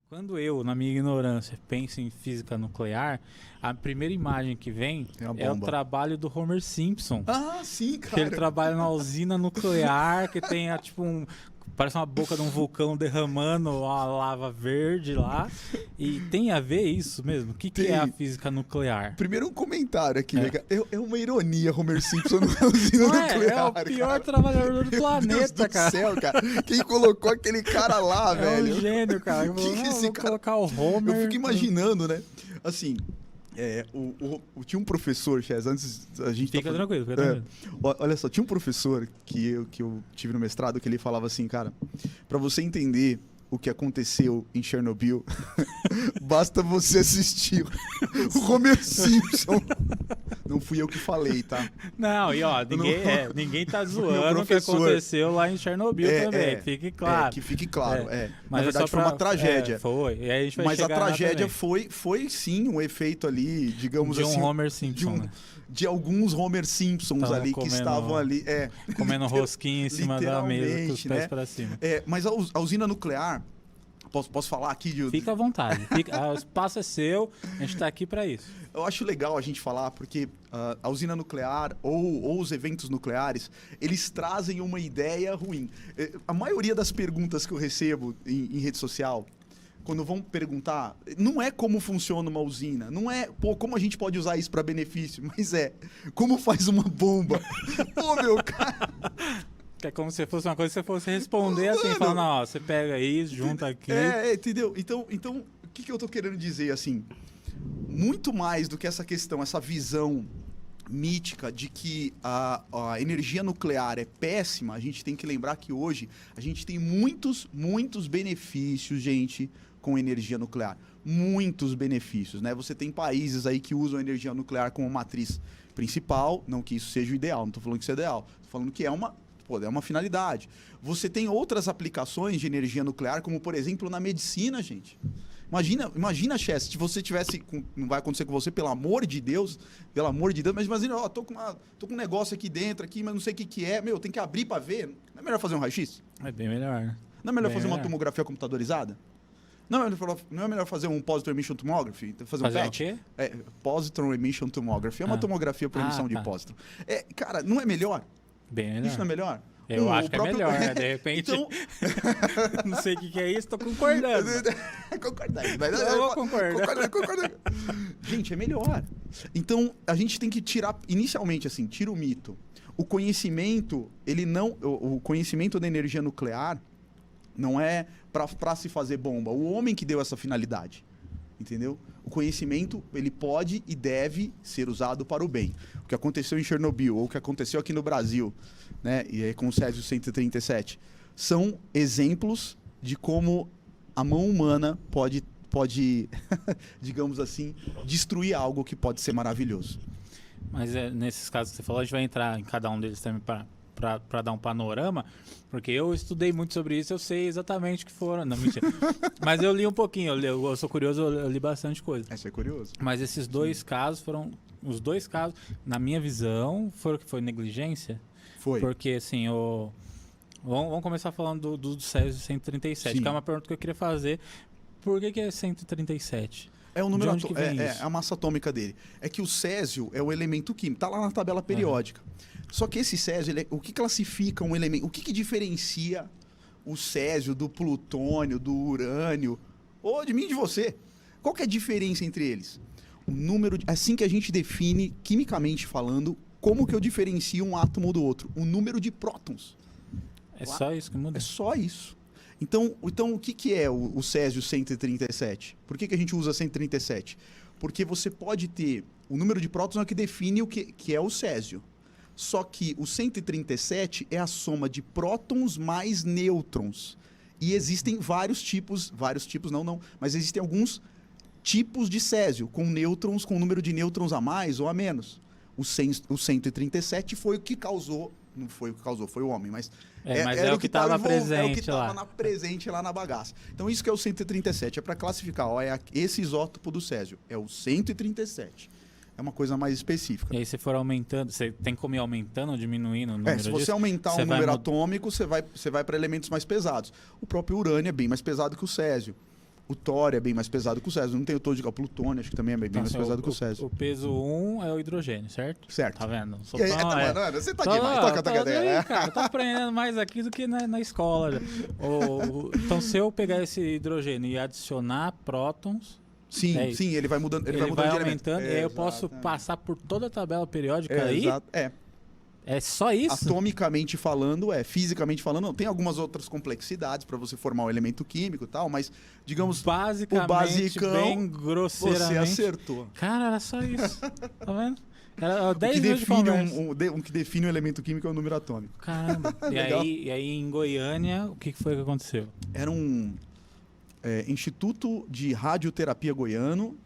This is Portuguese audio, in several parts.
Quando eu, na minha ignorância, penso em física nuclear, a primeira imagem que vem é o trabalho do Homer Simpson. Ah, sim, cara. Que ele trabalha na usina nuclear, que tem parece uma boca de um vulcão derramando uma lava verde lá. E tem a ver isso mesmo? O que é a física nuclear? Primeiro um comentário aqui, né? É uma ironia Homer Simpson na usina nuclear. É o pior trabalhador do planeta, cara. Meu Deus do céu, cara. Quem colocou aquele cara lá, velho? É um gênio, cara. Vou colocar o Homer. Eu fico imaginando, né? Assim... tinha um professor, Chaz, antes a gente... Fica tranquilo, fica tranquilo. Olha só, tinha um professor que eu tive no mestrado que ele falava assim, cara, pra você entender o que aconteceu em Chernobyl, basta você assistir o Homer Simpson. Não fui eu que falei, tá? Não, e ó, ninguém tá zoando o que aconteceu lá em Chernobyl também, fique claro. Que fique claro, Mas na verdade foi uma tragédia. Foi, e aí a gente vai Mas a chegar lá tragédia foi sim um efeito ali, digamos assim... De um Homer Simpson, né? De alguns Homer Simpsons ali que estavam ali... comendo rosquinha em cima da mesa com os pés pra cima. Mas a usina nuclear... Posso falar aqui de... Fica à vontade. O espaço é seu, a gente tá aqui para isso. Eu acho legal a gente falar porque a usina nuclear ou os eventos nucleares, eles trazem uma ideia ruim. A maioria das perguntas que eu recebo em rede social, quando vão perguntar, não é como funciona uma usina, não é como a gente pode usar isso para benefício, mas como faz uma bomba. Pô, meu cara... É como se fosse uma coisa que você fosse responder assim, falando, ó, você pega isso, junta aqui. Entendeu? Então, o que eu tô querendo dizer, assim, muito mais do que essa questão, essa visão mítica de que a energia nuclear é péssima, a gente tem que lembrar que hoje a gente tem muitos benefícios, gente, com energia nuclear. Muitos benefícios, né? Você tem países aí que usam a energia nuclear como matriz principal, não que isso seja o ideal, não tô falando que isso é ideal, tô falando que é uma finalidade. Você tem outras aplicações de energia nuclear, como, por exemplo, na medicina, gente. Imagina, Chess, se você tivesse... Não vai acontecer com você, pelo amor de Deus, mas imagina, tô com um negócio aqui dentro, mas não sei o que é. Tem que abrir para ver. Não é melhor fazer um raio-x? É bem melhor, né? Não é melhor fazer uma tomografia computadorizada? Não é melhor fazer um positron emission tomography? Fazer um PET? Positron emission tomography. É uma tomografia por emissão de positron. Cara, não é melhor? Bem melhor. Isso não é melhor? Eu acho que é melhor, né? De repente... Então... não sei o que é isso, tô concordando. Concordando. Eu vou concordar. Concordando. Gente, é melhor. Então, a gente tem que tirar, inicialmente, assim, tira o mito. O conhecimento, o conhecimento da energia nuclear não é para se fazer bomba. O homem que deu essa finalidade. Entendeu? O conhecimento, ele pode e deve ser usado para o bem. O que aconteceu em Chernobyl, ou o que aconteceu aqui no Brasil, né, e aí com o Césio 137, são exemplos de como a mão humana pode digamos assim, destruir algo que pode ser maravilhoso. Mas nesses casos que você falou, a gente vai entrar em cada um deles também para dar um panorama, porque eu estudei muito sobre isso, eu sei exatamente o que foram. Não, mentira. Mas eu li um pouquinho, eu sou curioso, eu li bastante coisa. Você é curioso? Mas esses dois casos foram... Os dois casos, na minha visão, foi negligência. Foi. Porque, assim, vamos começar falando do Césio 137, que é uma pergunta que eu queria fazer. Por que é 137? É o número a massa atômica dele. É que o césio é o elemento químico, tá lá na tabela periódica. Só que esse césio, o que classifica um elemento? O que diferencia o césio do plutônio, do urânio, ou de mim e de você? Qual que é a diferença entre eles? O número assim que a gente define, quimicamente falando, como que eu diferencio um átomo do outro? O número de prótons. Só isso que muda? É só isso. Então o que é o césio 137? Por que a gente usa 137? Porque você pode ter... O número de prótons é o que define o que é o césio. Só que o 137 é a soma de prótons mais nêutrons. E existem vários tipos não, mas existem alguns tipos de césio, com nêutrons, com número de nêutrons a mais ou a menos. O 137 foi o que causou... Não foi o que causou, foi o homem, mas... mas é o que estava presente lá. É o que estava presente lá na bagaça. Então, isso que é o 137. É para classificar. Esse isótopo do césio. É o 137. É uma coisa mais específica. E aí, se for aumentando, você tem como ir aumentando ou diminuindo o número se você aumentar o número atômico, você vai para elementos mais pesados. O próprio urânio é bem mais pesado que o césio. O tório é bem mais pesado que o césio. Não tem o todo de plutônio, acho que também é bem mais pesado que o césio. O peso 1 é o hidrogênio, certo? Certo. Tá vendo? E aí, mano, você tá demais. Toca a ideia. Cara, tô aprendendo mais aqui do que na escola. Então, se eu pegar esse hidrogênio e adicionar prótons... Sim, ele vai mudando. Ele vai mudando de aumentando, e aí eu posso passar por toda a tabela periódica aí. Exato. É só isso? Atomicamente falando, fisicamente falando, não. Tem algumas outras complexidades para você formar um elemento químico e tal, mas, digamos, basicamente, o basicão, bem grosseiramente. você acertou. Cara, era só isso. Tá vendo? Era 10 minutos de conversa. O que define o elemento químico é o número atômico. Caramba. E aí, em Goiânia, o que foi que aconteceu? Era um Instituto de Radioterapia Goiano,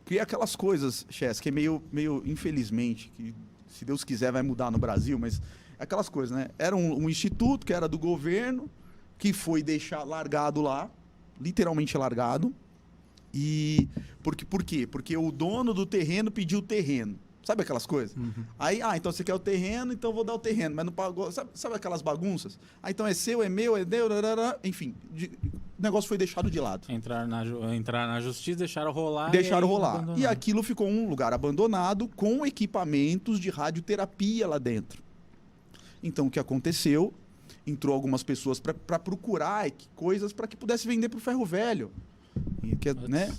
que é aquelas coisas, Chess, que é meio infelizmente, que se Deus quiser vai mudar no Brasil, mas é aquelas coisas, né? Era um instituto que era do governo, que foi deixar largado lá, literalmente largado. E por quê? Porque o dono do terreno pediu o terreno. Sabe aquelas coisas? Uhum. Aí, então você quer o terreno, então eu vou dar o terreno, mas não pagou. Sabe aquelas bagunças? Então é seu, é meu, é deu, enfim, o negócio foi deixado de lado. Entrar na justiça, deixaram rolar. E aquilo ficou um lugar abandonado com equipamentos de radioterapia lá dentro. Então o que aconteceu? Entrou algumas pessoas para procurar coisas para que pudesse vender para o ferro velho. Né?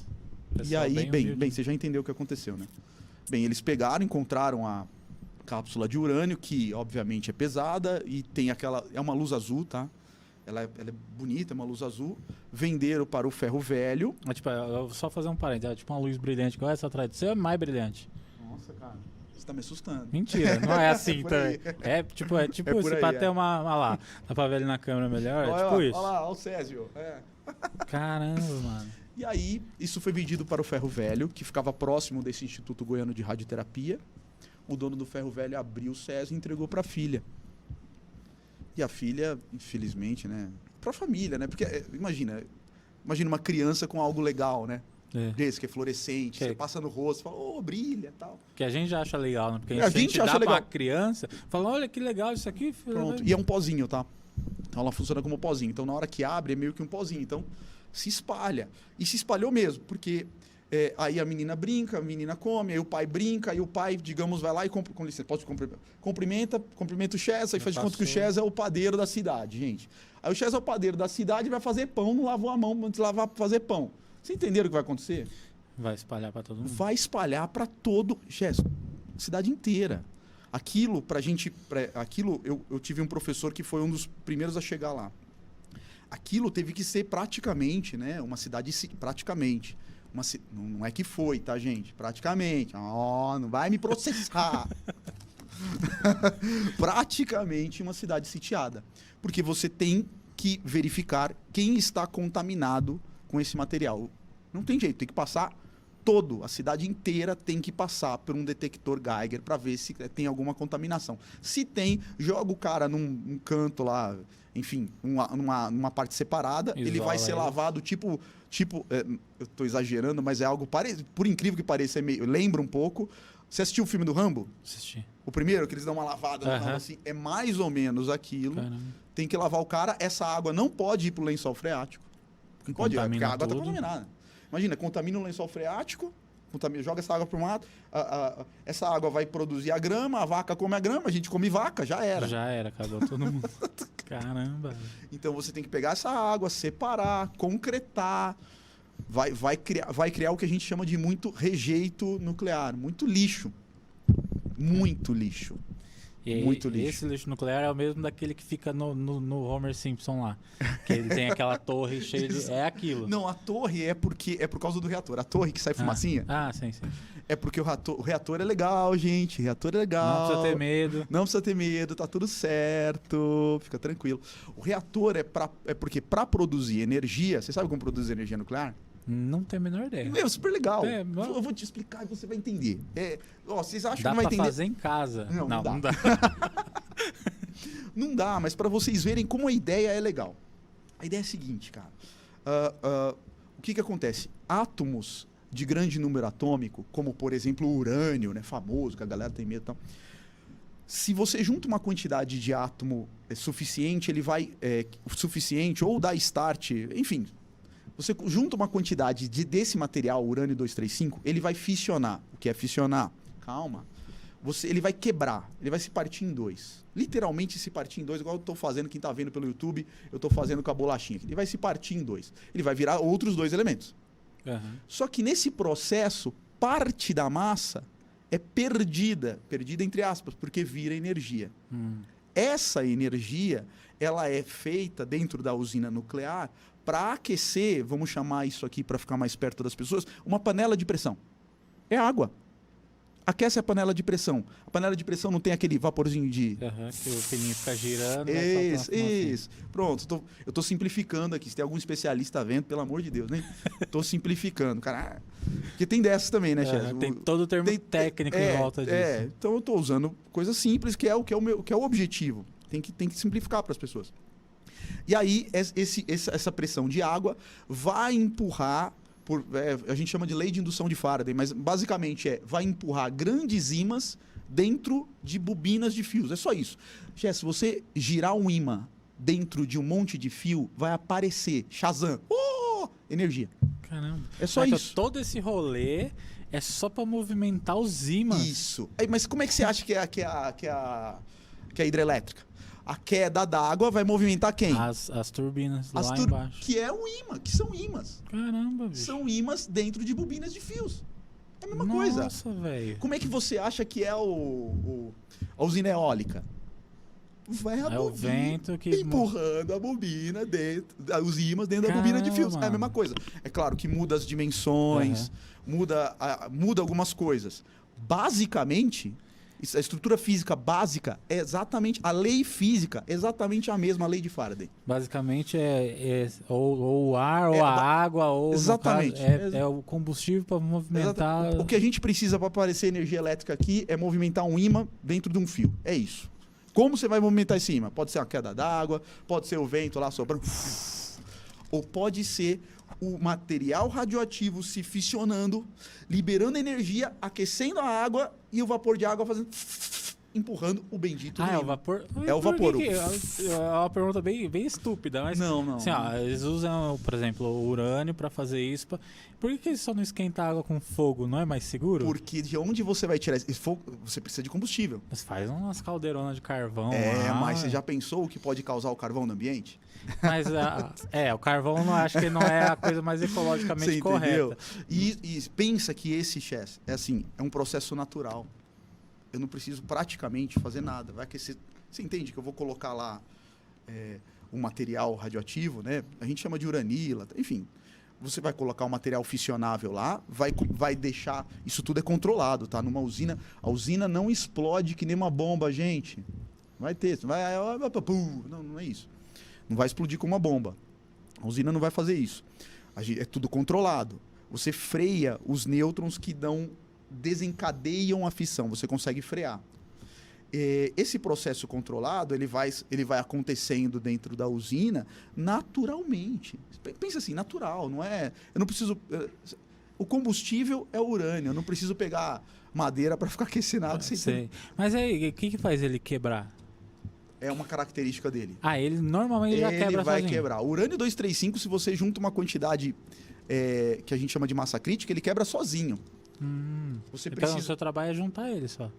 E aí, bem, você já entendeu o que aconteceu, né? Bem, eles encontraram a cápsula de urânio, que obviamente é pesada e tem aquela... É uma luz azul, tá? Ela é bonita, é uma luz azul. Venderam para o ferro velho. Tipo, eu vou só fazer um parênteses. Tipo uma luz brilhante igual essa atrás do seu, é mais brilhante. Nossa, cara. Você tá me assustando. Mentira, não é assim. É tipo se bater uma... Olha lá, dá pra ver ele na câmera melhor. Isso. Olha lá, olha o Césio. Caramba, mano. E aí, isso foi vendido para o ferro velho, que ficava próximo desse Instituto Goiano de Radioterapia. O dono do ferro velho abriu o Césio e entregou para a filha. E a filha, infelizmente, né? Para a família, né? Porque, imagina uma criança com algo legal, né? Desse, que é fluorescente, você passa no rosto, fala, brilha e tal. Que a gente já acha legal, né? Porque a gente dá pra uma criança, fala, olha que legal isso aqui. Filho. Pronto, e é um pozinho, tá? Então ela funciona como pozinho. Então na hora que abre é meio que um pozinho. Então se espalha. E se espalhou mesmo, porque aí a menina brinca, a menina come, aí o pai brinca, aí o pai, digamos, vai lá e com licença, pode cumprimenta o Chess, aí faz de conta que o Chess é o padeiro da cidade, gente. Aí o Chess é o padeiro da cidade e vai fazer pão, não lavou a mão antes de lavar para fazer pão. Vocês entenderam o que vai acontecer? Vai espalhar para todo mundo. Vai espalhar para todo, Chess, cidade inteira. Aquilo, eu tive um professor que foi um dos primeiros a chegar lá. Aquilo teve que ser praticamente, né? Uma cidade, praticamente. Não é que foi, tá, gente? Praticamente. Não vai me processar. Praticamente uma cidade sitiada. Porque você tem que verificar quem está contaminado com esse material. Não tem jeito, tem que passar a cidade inteira tem que passar por um detector Geiger para ver se tem alguma contaminação. Se tem, joga o cara num canto lá, enfim, numa parte separada, ele vai ser lavado tipo eu estou exagerando, mas é algo parecido, por incrível que pareça, lembra um pouco. Você assistiu o filme do Rambo? Assisti. O primeiro, que eles dão uma lavada no Rambo, assim, é mais ou menos aquilo. Caramba. Tem que lavar o cara, essa água não pode ir pro lençol freático. Não pode ir, porque a água está contaminada. Imagina, contamina o lençol freático, joga essa água para o mato, essa água vai produzir a grama, a vaca come a grama, a gente come vaca, já era. Já era, acabou todo mundo. Caramba. Então você tem que pegar essa água, separar, concretar, vai criar o que a gente chama de muito rejeito nuclear, muito lixo. Muito lixo. Muito lixo. Esse lixo nuclear é o mesmo daquele que fica no Homer Simpson lá. Que ele tem aquela torre cheia de... É aquilo. Não, a torre é por causa do reator. A torre que sai fumacinha. Sim. É porque o reator é legal, gente. O reator é legal. Não precisa ter medo. Não precisa ter medo, tá tudo certo. Fica tranquilo. O reator é porque para produzir energia... Você sabe como produzir energia nuclear? Não tenho a menor ideia. É super legal. Eu vou te explicar e você vai entender. Vocês acham que não vai entender? Dá pra fazer em casa. Não dá. Não dá, mas para vocês verem como a ideia é legal. A ideia é a seguinte, cara. O que acontece? Átomos de grande número atômico, como por exemplo o urânio, né, famoso, que a galera tem medo e tal. Se você junta uma quantidade de átomo suficiente, ele vai... suficiente, ou dá start, enfim... Você junta uma quantidade desse material, urânio 235, ele vai fissionar. O que é fissionar? Calma. Ele vai quebrar, ele vai se partir em dois. Literalmente se partir em dois, igual eu estou fazendo, quem está vendo pelo YouTube, eu estou fazendo com a bolachinha. Ele vai se partir em dois. Ele vai virar outros dois elementos. Uhum. Só que nesse processo, parte da massa é perdida entre aspas, porque vira energia. Essa energia, ela é feita dentro da usina nuclear para aquecer, vamos chamar isso aqui para ficar mais perto das pessoas, uma panela de pressão. É água. Aquece a panela de pressão. A panela de pressão não tem aquele vaporzinho de... que o pininho fica girando. Isso. Pronto, eu tô simplificando aqui. Se tem algum especialista vendo, pelo amor de Deus, né? Tô simplificando. Cara, porque tem dessas também, né, chefe? Tem todo o termo técnico em volta disso. Então eu tô usando coisas simples, que é o objetivo. Tem que simplificar para as pessoas. E aí, essa pressão de água vai empurrar... a gente chama de lei de indução de Faraday, mas basicamente vai empurrar grandes ímãs dentro de bobinas de fios. É só isso. Se você girar um ímã dentro de um monte de fio, vai aparecer Shazam. Energia. Caramba. É só isso. Então, todo esse rolê é só para movimentar os ímãs. Isso. Mas como é que você acha que é a hidrelétrica? A queda d'água vai movimentar quem? As turbinas lá embaixo. Que é o ímã, que são ímãs. Caramba, bicho. São ímãs dentro de bobinas de fios. É a mesma coisa. Nossa, velho. Como é que você acha que é a usina eólica? Vai a bobina o vento que... empurrando a bobina dentro, os ímãs dentro da bobina de fios. Mano. É a mesma coisa. É claro que muda as dimensões, muda algumas coisas. Basicamente... a estrutura física básica é exatamente... A lei física é exatamente a mesma lei de Faraday. Basicamente ou o ar, ou a água, ou... Exatamente. É o combustível para movimentar... O que a gente precisa para aparecer energia elétrica aqui é movimentar um ímã dentro de um fio. É isso. Como você vai movimentar esse ímã? Pode ser a queda d'água, pode ser o vento lá soprando... Ou pode ser o material radioativo se fissionando, liberando energia, aquecendo a água e o vapor de água fazendo... empurrando o bendito é ímã. o vapor? É o vapor. É uma pergunta bem estúpida, mas... Não. Assim, eles usam, por exemplo, o urânio para fazer isso. Por que eles só não esquentam a água com fogo? Não é mais seguro? Porque de onde você vai tirar esse fogo? Você precisa de combustível. Mas faz umas caldeironas de carvão. Mas você já pensou o que pode causar o carvão no ambiente? Mas o carvão não acho que não é a coisa mais ecologicamente você correta. Entendeu? E pensa que esse chess é um processo natural. Eu não preciso praticamente fazer nada. Vai aquecer. Você entende que eu vou colocar lá um material radioativo, né? A gente chama de uranila, enfim. Você vai colocar um material fissionável lá, vai deixar... Isso tudo é controlado, tá? Numa usina... A usina não explode que nem uma bomba, gente. Vai ter... Não é isso. Não vai explodir como uma bomba. A usina não vai fazer isso. É tudo controlado. Você freia os nêutrons que desencadeiam a fissão. Você consegue frear. Esse processo controlado, ele vai acontecendo dentro da usina naturalmente. Pensa assim, natural, não é... Eu não preciso... O combustível é o urânio. Eu não preciso pegar madeira para ficar aquecendo água. Mas aí, o que faz ele quebrar? É uma característica dele. Ele normalmente já quebra Ele vai sozinho. quebrar. O urânio 235, se você junta uma quantidade que a gente chama de massa crítica, ele quebra sozinho. Você então o seu trabalho é juntar ele só.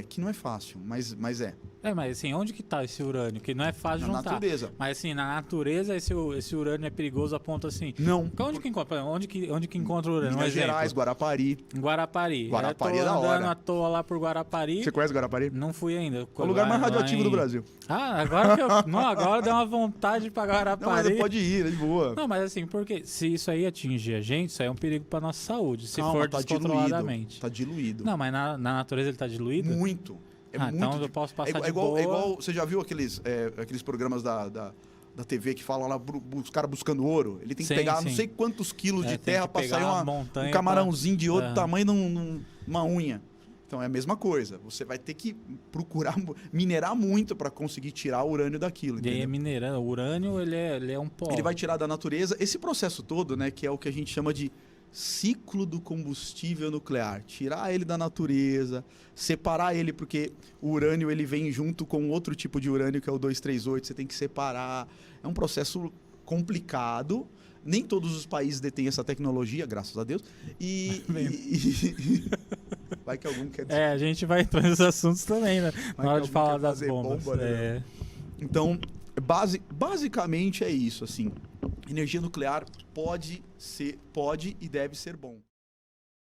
Que não é fácil, mas é. Mas assim, onde que tá esse urânio? Que não é fácil juntar. Na natureza. Mas assim, na natureza esse urânio é perigoso a ponto assim... Não. Onde que encontra? Onde que encontra o urânio? Minas Gerais, Guarapari. Guarapari É da hora. Andando à toa lá por Guarapari. Você conhece Guarapari? Não fui ainda. É o lugar mais radioativo do Brasil. Agora que agora deu uma vontade pra Guarapari. Não, mas pode ir, é de boa. Não, mas assim, porque se isso aí atingir a gente, isso aí é um perigo pra nossa saúde. Se for tá descontroladamente. Tá diluído. Não, mas na natureza ele tá diluído? Muito. Muito então eu posso passar de boa. É igual, você já viu aqueles programas da TV que falam lá, os caras buscando ouro? Ele tem que pegar não sei quantos quilos de terra para sair um camarãozinho de outro tamanho numa unha. Então é a mesma coisa. Você vai ter que procurar minerar muito para conseguir tirar o urânio daquilo. E aí minerando. O urânio, ele é um pó. Ele vai tirar da natureza. Esse processo todo, né, que é o que a gente chama de ciclo do combustível nuclear, tirar ele da natureza, separar ele, porque o urânio ele vem junto com outro tipo de urânio que é o 238, você tem que separar. É um processo complicado, Nem todos os países detêm essa tecnologia, graças a Deus. Vai que algum quer dizer. A gente vai entrar nesses assuntos também, né? Na hora de falar das bombas. Bomba, né? Então, basicamente é isso, assim. Energia nuclear pode e deve ser bom.